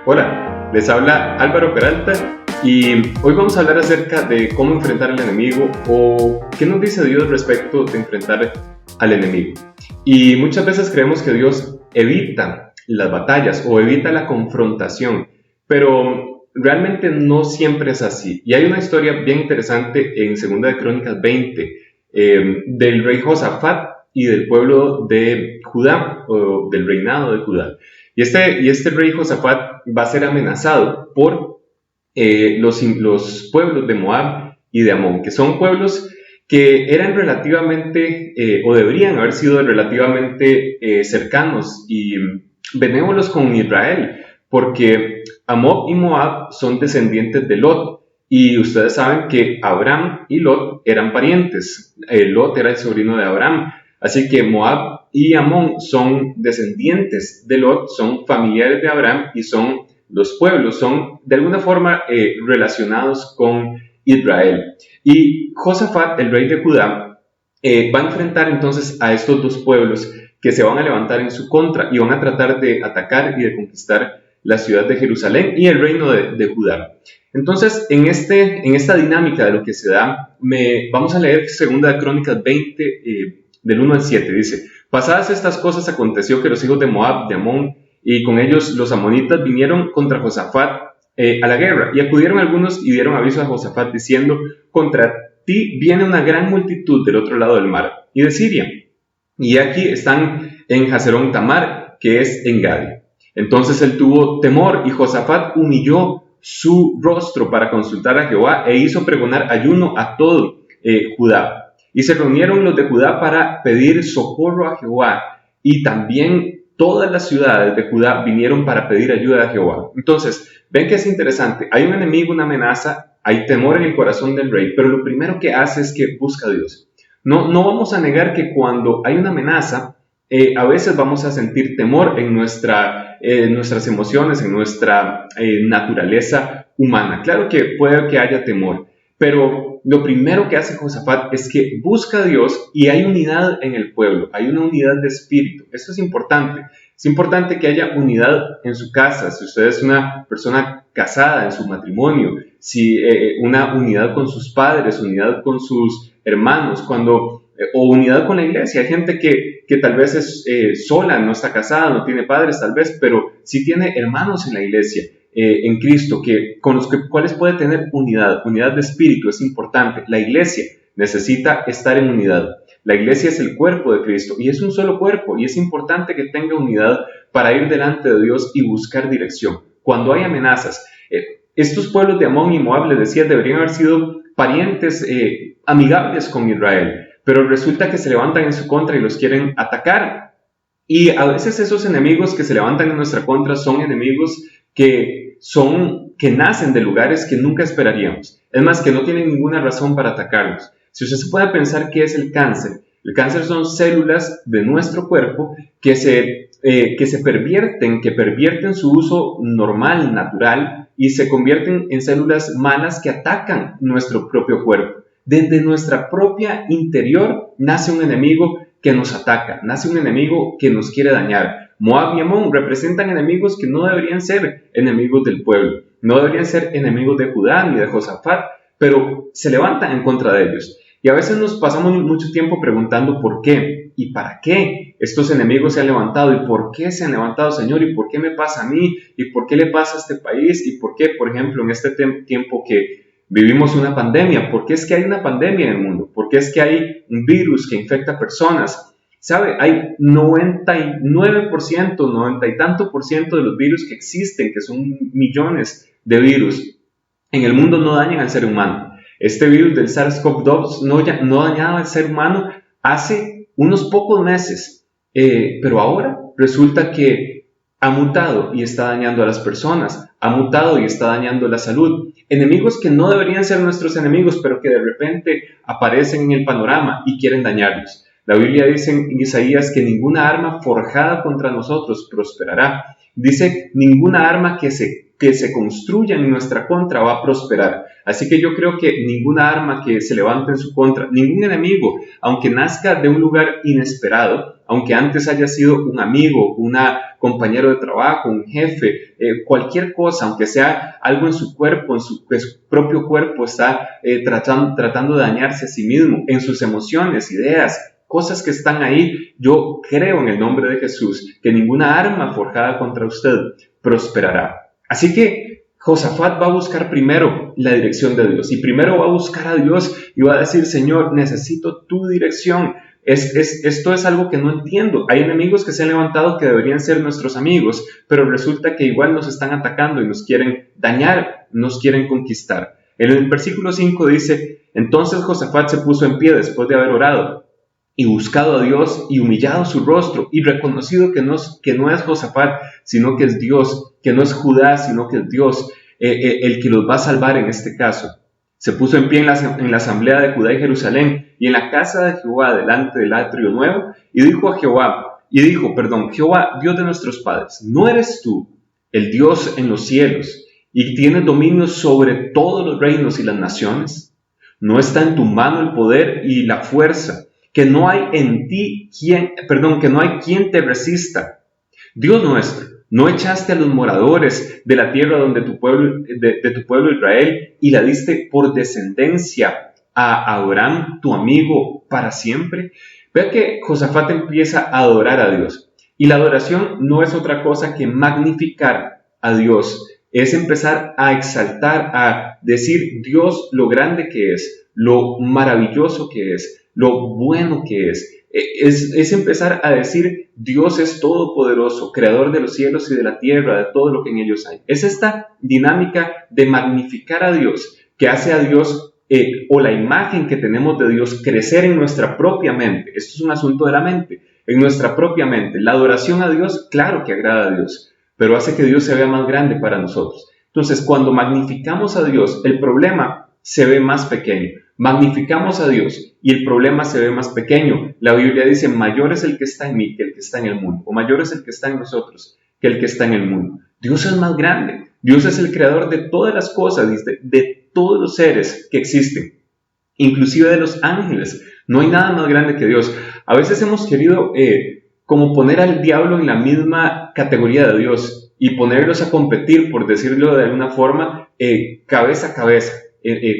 Hola, les habla Álvaro Peralta y hoy vamos a hablar acerca de cómo enfrentar al enemigo o qué nos dice Dios respecto de enfrentar al enemigo. Y muchas veces creemos que Dios evita las batallas o evita la confrontación, pero realmente no siempre es así. Y hay una historia bien interesante en 2 de Crónicas 20 del rey Josafat y del pueblo de Judá o del reinado de Judá. Y este rey Josafat va a ser amenazado por los pueblos de Moab y de Amón, que son pueblos que eran relativamente, o deberían haber sido relativamente cercanos y benévolos con Israel, porque Amón y Moab son descendientes de Lot, y ustedes saben que Abraham y Lot eran parientes. Lot era el sobrino de Abraham, así que Moab y Amón son descendientes de Lot, son familiares de Abraham y son los pueblos, son de alguna forma relacionados con Israel. Y Josafat, el rey de Judá, va a enfrentar entonces a estos dos pueblos que se van a levantar en su contra y van a tratar de atacar y de conquistar la ciudad de Jerusalén y el reino de Judá. Entonces, en esta dinámica de lo que se da, vamos a leer 2 de Crónicas 20, del 1 al 7, dice: Pasadas estas cosas aconteció que los hijos de Moab, de Amón, y con ellos los amonitas vinieron contra Josafat a la guerra, y acudieron algunos y dieron aviso a Josafat diciendo: Contra ti viene una gran multitud del otro lado del mar y de Siria, y aquí están en Hazerón Tamar, que es en Gadi. Entonces él tuvo temor, y Josafat humilló su rostro para consultar a Jehová e hizo pregonar ayuno a todo Judá. Y se reunieron los de Judá para pedir socorro a Jehová, y también todas las ciudades de Judá vinieron para pedir ayuda a Jehová. Entonces, ven que es interesante. Hay un enemigo, una amenaza, hay temor en el corazón del rey, pero lo primero que hace es que busca a Dios. No vamos a negar que cuando hay una amenaza, a veces vamos a sentir temor en nuestras emociones, en nuestra naturaleza humana. Claro que puede que haya temor, pero lo primero que hace Josafat es que busca a Dios, y hay unidad en el pueblo, hay una unidad de espíritu. Esto es importante. Es importante que haya unidad en su casa, si usted es una persona casada, en su matrimonio, si una unidad con sus padres, unidad con sus hermanos, o unidad con la iglesia. Hay gente que tal vez es sola, no está casada, no tiene padres tal vez, pero sí tiene hermanos en la iglesia, en Cristo, con los cuales puede tener unidad de espíritu. Es importante. La iglesia necesita estar en unidad. La iglesia es el cuerpo de Cristo y es un solo cuerpo, y es importante que tenga unidad para ir delante de Dios y buscar dirección. Cuando hay amenazas, estos pueblos de Amón y Moab, les decía, deberían haber sido parientes amigables con Israel, pero resulta que se levantan en su contra y los quieren atacar. Y a veces esos enemigos que se levantan en nuestra contra son enemigos que nacen de lugares que nunca esperaríamos. Es más, que no tienen ninguna razón para atacarnos. Si usted se puede pensar qué es el cáncer son células de nuestro cuerpo que pervierten su uso normal, natural, y se convierten en células malas que atacan nuestro propio cuerpo. Desde nuestra propia interior nace un enemigo que nos ataca, nace un enemigo que nos quiere dañar. Moab y Amón representan enemigos que no deberían ser enemigos del pueblo, no deberían ser enemigos de Judá ni de Josafat, pero se levantan en contra de ellos. Y a veces nos pasamos mucho tiempo preguntando por qué y para qué estos enemigos se han levantado, y por qué se han levantado, Señor, y por qué me pasa a mí, y por qué le pasa a este país, y por qué, por ejemplo, en este tiempo que vivimos una pandemia. ¿Por qué es que hay una pandemia en el mundo? ¿Por qué es que hay un virus que infecta personas? ¿Sabe? Hay 99%, 90 y tanto por ciento de los virus que existen, que son millones de virus en el mundo, no dañan al ser humano. Este virus del SARS-CoV-2 no dañaba al ser humano hace unos pocos meses, pero ahora resulta que ha mutado y está dañando a las personas, ha mutado y está dañando la salud. Enemigos que no deberían ser nuestros enemigos, pero que de repente aparecen en el panorama y quieren dañarnos. La Biblia dice en Isaías que ninguna arma forjada contra nosotros prosperará. Dice, ninguna arma que se construya en nuestra contra va a prosperar. Así que yo creo que ninguna arma que se levante en su contra, ningún enemigo, aunque nazca de un lugar inesperado, aunque antes haya sido un amigo, un compañero de trabajo, un jefe, cualquier cosa, aunque sea algo en su cuerpo, en su propio cuerpo está tratando de dañarse a sí mismo, en sus emociones, ideas, cosas que están ahí, yo creo en el nombre de Jesús que ninguna arma forjada contra usted prosperará. Así que Josafat va a buscar primero la dirección de Dios y primero va a buscar a Dios y va a decir, Señor, necesito tu dirección. Esto es algo que no entiendo. Hay enemigos que se han levantado que deberían ser nuestros amigos, pero resulta que igual nos están atacando y nos quieren dañar, nos quieren conquistar. En el versículo 5 dice, entonces Josafat se puso en pie después de haber orado y buscado a Dios y humillado su rostro y reconocido que no es Josafat, sino que es Dios, que no es Judá, sino que es Dios el que los va a salvar en este caso. Se puso en pie en la asamblea de Judá y Jerusalén y en la casa de Jehová delante del atrio nuevo y dijo Jehová, Dios de nuestros padres, ¿no eres tú el Dios en los cielos y tienes dominio sobre todos los reinos y las naciones? ¿No está en tu mano el poder y la fuerza? Que no hay quien te resista. Dios nuestro, ¿no echaste a los moradores de la tierra donde tu pueblo Israel y la diste por descendencia a Abraham, tu amigo, para siempre? Vea que Josafat empieza a adorar a Dios. Y la adoración no es otra cosa que magnificar a Dios. Es empezar a exaltar, a decir Dios lo grande que es, lo maravilloso que es, lo bueno que es. Es empezar a decir Dios es todopoderoso, creador de los cielos y de la tierra, de todo lo que en ellos hay. Es esta dinámica de magnificar a Dios que hace a Dios o la imagen que tenemos de Dios crecer en nuestra propia mente. Esto es un asunto de la mente, en nuestra propia mente. La adoración a Dios, claro que agrada a Dios, pero hace que Dios se vea más grande para nosotros. Entonces, cuando magnificamos a Dios, el problema se ve más pequeño. Magnificamos a Dios y el problema se ve más pequeño. La Biblia dice, mayor es el que está en mí que el que está en el mundo, o mayor es el que está en nosotros que el que está en el mundo. Dios es más grande. Dios es el creador de todas las cosas, de todos los seres que existen, inclusive de los ángeles. No hay nada más grande que Dios. A veces hemos querido como poner al diablo en la misma categoría de Dios y ponerlos a competir, por decirlo de alguna forma, cabeza a cabeza,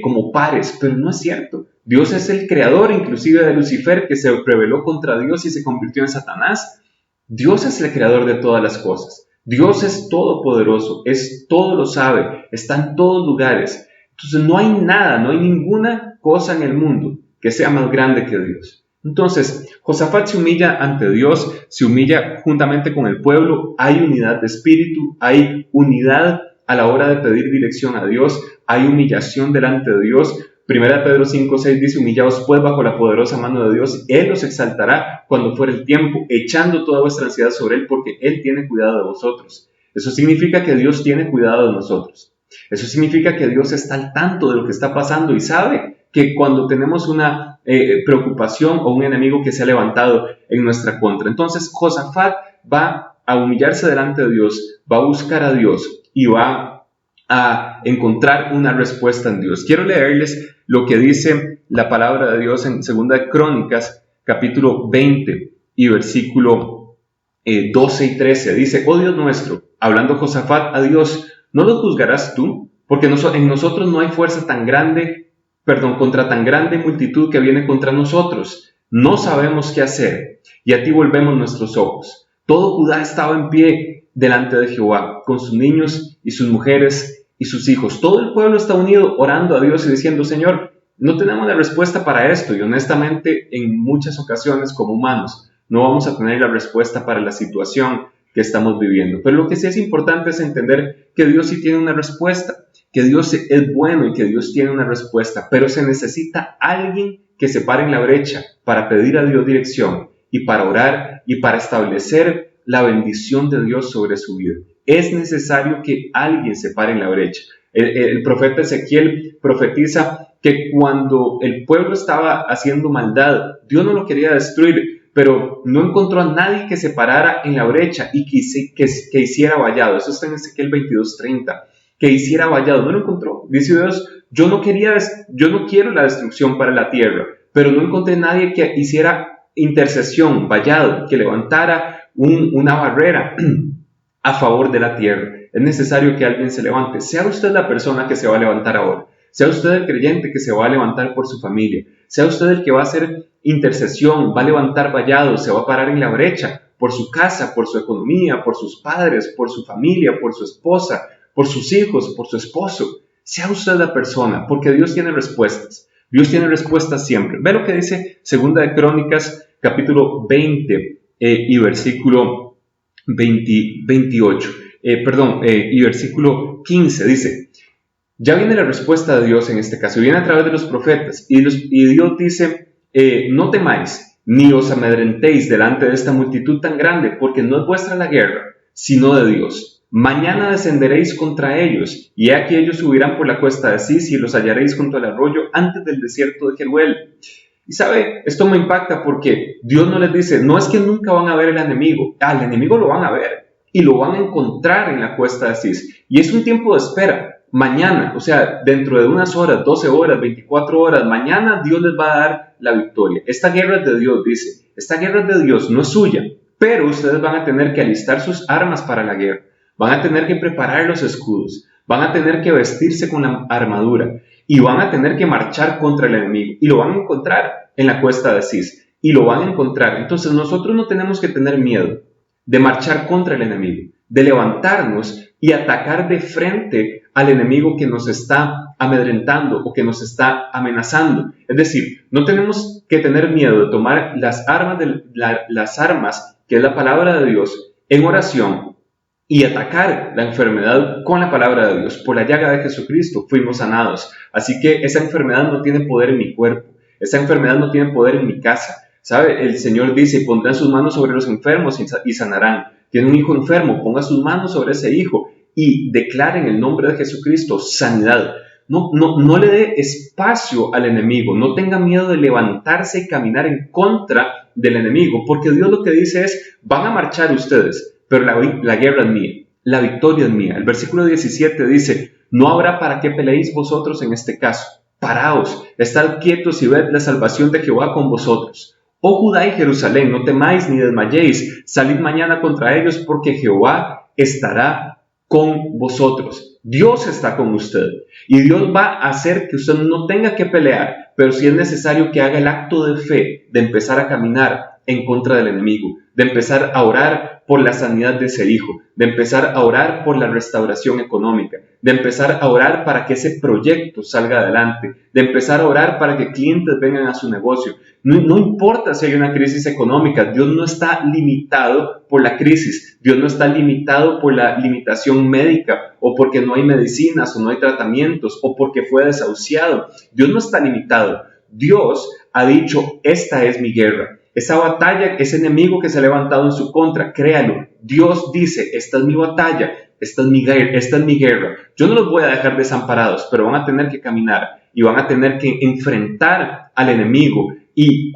como pares, pero no es cierto. Dios es el creador inclusive de Lucifer, que se rebeló contra Dios y se convirtió en Satanás. Dios es el creador de todas las cosas. Dios es todopoderoso, todo lo sabe, está en todos lugares. Entonces no hay nada, no hay ninguna cosa en el mundo que sea más grande que Dios. Entonces, Josafat se humilla ante Dios, se humilla juntamente con el pueblo, hay unidad de espíritu, hay unidad a la hora de pedir dirección a Dios, hay humillación delante de Dios. Primera Pedro 5:6 dice, humillaos pues bajo la poderosa mano de Dios, Él los exaltará cuando fuere el tiempo, echando toda vuestra ansiedad sobre Él, porque Él tiene cuidado de vosotros. Eso significa que Dios tiene cuidado de nosotros. Eso significa que Dios está al tanto de lo que está pasando y sabe que cuando tenemos una preocupación o un enemigo que se ha levantado en nuestra contra. Entonces Josafat va a humillarse delante de Dios, va a buscar a Dios y va a encontrar una respuesta en Dios. Quiero leerles lo que dice la palabra de Dios en 2 de Crónicas, capítulo 20 y versículo 12 y 13. Dice, oh Dios nuestro, hablando Josafat a Dios, ¿no lo juzgarás tú? Porque en nosotros no hay fuerza contra tan grande multitud que viene contra nosotros. No sabemos qué hacer, y a ti volvemos nuestros ojos. Todo Judá estaba en pie delante de Jehová, con sus niños y sus mujeres y sus hijos. Todo el pueblo está unido orando a Dios y diciendo, Señor, no tenemos la respuesta para esto, y honestamente en muchas ocasiones como humanos no vamos a tener la respuesta para la situación que estamos viviendo. Pero lo que sí es importante es entender que Dios sí tiene una respuesta, que Dios es bueno y que Dios tiene una respuesta, pero se necesita alguien que se pare en la brecha para pedir a Dios dirección y para orar y para establecer la bendición de Dios sobre su vida. Es necesario que alguien se pare en la brecha. El profeta Ezequiel profetiza que cuando el pueblo estaba haciendo maldad, Dios no lo quería destruir, pero no encontró a nadie que se parara en la brecha y que hiciera vallado. Eso está en Ezequiel 22:30. que hiciera vallado. No lo encontró. Dice Dios, yo no quiero la destrucción para la tierra, pero no encontré nadie que hiciera intercesión, vallado, que levantara una barrera a favor de la tierra. Es necesario que alguien se levante. Sea usted la persona que se va a levantar ahora. Sea usted el creyente que se va a levantar por su familia. Sea usted el que va a hacer intercesión, va a levantar vallado, se va a parar en la brecha por su casa, por su economía, por sus padres, por su familia, por su esposa, por sus hijos, por su esposo. Sea usted la persona, porque Dios tiene respuestas. Dios tiene respuestas siempre. Ve lo que dice 2 de Crónicas, capítulo 20 y versículo 28. Y versículo 15 dice, ya viene la respuesta de Dios en este caso, viene a través de los profetas, y Dios dice, no temáis, ni os amedrentéis delante de esta multitud tan grande, porque no es vuestra la guerra, sino de Dios. Mañana descenderéis contra ellos, y he aquí ellos subirán por la cuesta de Cis, y los hallaréis junto al arroyo antes del desierto de Jeruel. Y sabe, esto me impacta porque Dios no les dice, no es que nunca van a ver el enemigo, al enemigo lo van a ver, y lo van a encontrar en la cuesta de Cis. Y es un tiempo de espera. Mañana, o sea, dentro de unas horas, 12 horas, 24 horas, mañana Dios les va a dar la victoria. Esta guerra es de Dios, dice. Esta guerra es de Dios, no es suya. Pero ustedes van a tener que alistar sus armas para la guerra. Van a tener que preparar los escudos. Van a tener que vestirse con la armadura. Y van a tener que marchar contra el enemigo. Y lo van a encontrar en la cuesta de Cis. Y lo van a encontrar. Entonces nosotros no tenemos que tener miedo de marchar contra el enemigo, de levantarnos y atacar de frente al enemigo que nos está amedrentando o que nos está amenazando. Es decir, no tenemos que tener miedo de tomar las armas, que es la palabra de Dios, en oración y atacar la enfermedad con la palabra de Dios. Por la llaga de Jesucristo fuimos sanados. Así que esa enfermedad no tiene poder en mi cuerpo, esa enfermedad no tiene poder en mi casa. ¿Sabe? El Señor dice, pondrán sus manos sobre los enfermos y sanarán. Tiene un hijo enfermo, ponga sus manos sobre ese hijo y declare en el nombre de Jesucristo sanidad. No le dé espacio al enemigo, no tenga miedo de levantarse y caminar en contra del enemigo, porque Dios lo que dice es, van a marchar ustedes, pero la guerra es mía, la victoria es mía. El versículo 17 dice, no habrá para qué peleéis vosotros en este caso. Paraos, estad quietos y ved la salvación de Jehová con vosotros. Oh Judá y Jerusalén, no temáis ni desmayéis, salid mañana contra ellos, porque Jehová estará con vosotros. Dios está con usted y Dios va a hacer que usted no tenga que pelear, pero sí es necesario que haga el acto de fe de empezar a caminar en contra del enemigo, de empezar a orar por la sanidad de ese hijo, de empezar a orar por la restauración económica, de empezar a orar para que ese proyecto salga adelante, de empezar a orar para que clientes vengan a su negocio. No importa si hay una crisis económica, Dios no está limitado por la crisis, Dios no está limitado por la limitación médica, o porque no hay medicinas, o no hay tratamientos, o porque fue desahuciado. Dios no está limitado. Dios ha dicho, esta es mi guerra. Esa batalla, ese enemigo que se ha levantado en su contra, créalo. Dios dice, esta es mi batalla, esta es mi guerra. Yo no los voy a dejar desamparados, pero van a tener que caminar y van a tener que enfrentar al enemigo. Y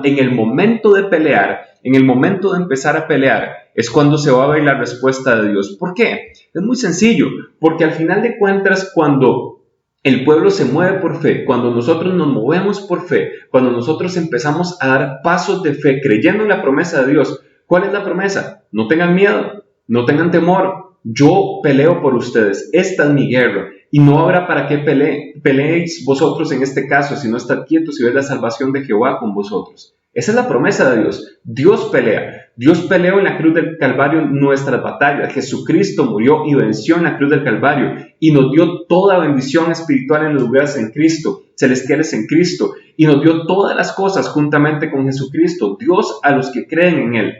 en el momento de pelear, en el momento de empezar a pelear, es cuando se va a ver la respuesta de Dios. ¿Por qué? Es muy sencillo, porque al final de cuentas, cuando el pueblo se mueve por fe, cuando nosotros nos movemos por fe, cuando nosotros empezamos a dar pasos de fe creyendo en la promesa de Dios. ¿Cuál es la promesa? No tengan miedo, no tengan temor. Yo peleo por ustedes. Esta es mi guerra. Y no habrá para qué peleéis vosotros en este caso, sino estad quietos y ver la salvación de Jehová con vosotros. Esa es la promesa de Dios. Dios pelea. Dios peleó en la cruz del Calvario nuestras batallas. Jesucristo murió y venció en la cruz del Calvario y nos dio toda bendición espiritual en los lugares en Cristo, celestiales en Cristo, y nos dio todas las cosas juntamente con Jesucristo. Dios a los que creen en Él,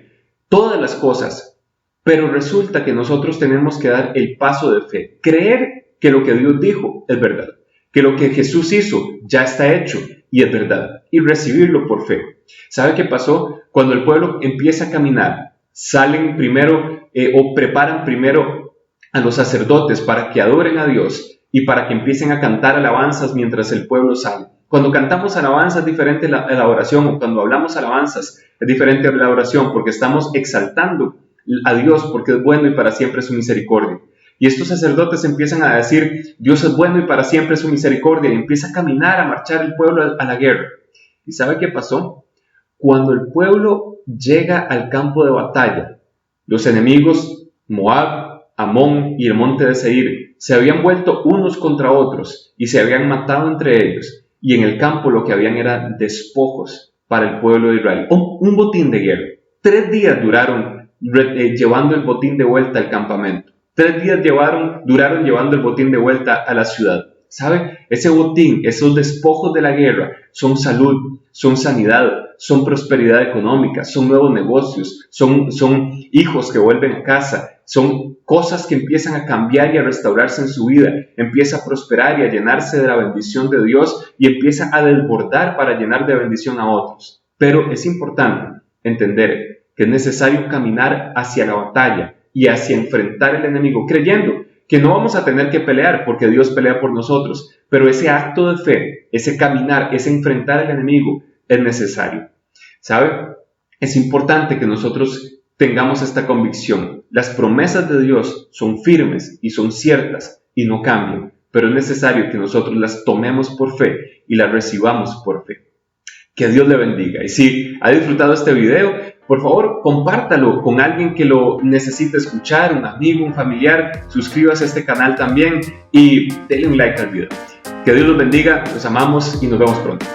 todas las cosas. Pero resulta que nosotros tenemos que dar el paso de fe, creer que lo que Dios dijo es verdad, que lo que Jesús hizo ya está hecho y es verdad, y recibirlo por fe. ¿Sabe qué pasó? Cuando el pueblo empieza a caminar, salen primero o preparan primero a los sacerdotes para que adoren a Dios y para que empiecen a cantar alabanzas mientras el pueblo sale. Cuando cantamos alabanzas es diferente la oración, o cuando hablamos alabanzas es diferente la oración, porque estamos exaltando a Dios porque es bueno y para siempre su misericordia. Y estos sacerdotes empiezan a decir, Dios es bueno y para siempre es su misericordia, y empieza a caminar, a marchar el pueblo a la guerra. ¿Y sabe qué pasó? Cuando el pueblo llega al campo de batalla, los enemigos, Moab, Amón y el monte de Seir, se habían vuelto unos contra otros y se habían matado entre ellos. Y en el campo lo que habían eran despojos para el pueblo de Israel. Un botín de guerra. 3 días duraron llevando el botín de vuelta al campamento. 3 días duraron llevando el botín de vuelta a la ciudad. ¿Sabe? Ese botín, esos despojos de la guerra son salud, son sanidad, son prosperidad económica, son nuevos negocios, son hijos que vuelven a casa, son cosas que empiezan a cambiar y a restaurarse en su vida, empieza a prosperar y a llenarse de la bendición de Dios y empieza a desbordar para llenar de bendición a otros. Pero es importante entender que es necesario caminar hacia la batalla y hacia enfrentar al enemigo, creyendo que no vamos a tener que pelear porque Dios pelea por nosotros, pero ese acto de fe, ese caminar, ese enfrentar al enemigo es necesario. ¿Sabe? Es importante que nosotros tengamos esta convicción. Las promesas de Dios son firmes y son ciertas y no cambian, pero es necesario que nosotros las tomemos por fe y las recibamos por fe. Que Dios le bendiga. Y si ha disfrutado este video, por favor, compártalo con alguien que lo necesite escuchar, un amigo, un familiar. Suscríbase a este canal también y denle un like al video. Que Dios los bendiga, los amamos y nos vemos pronto.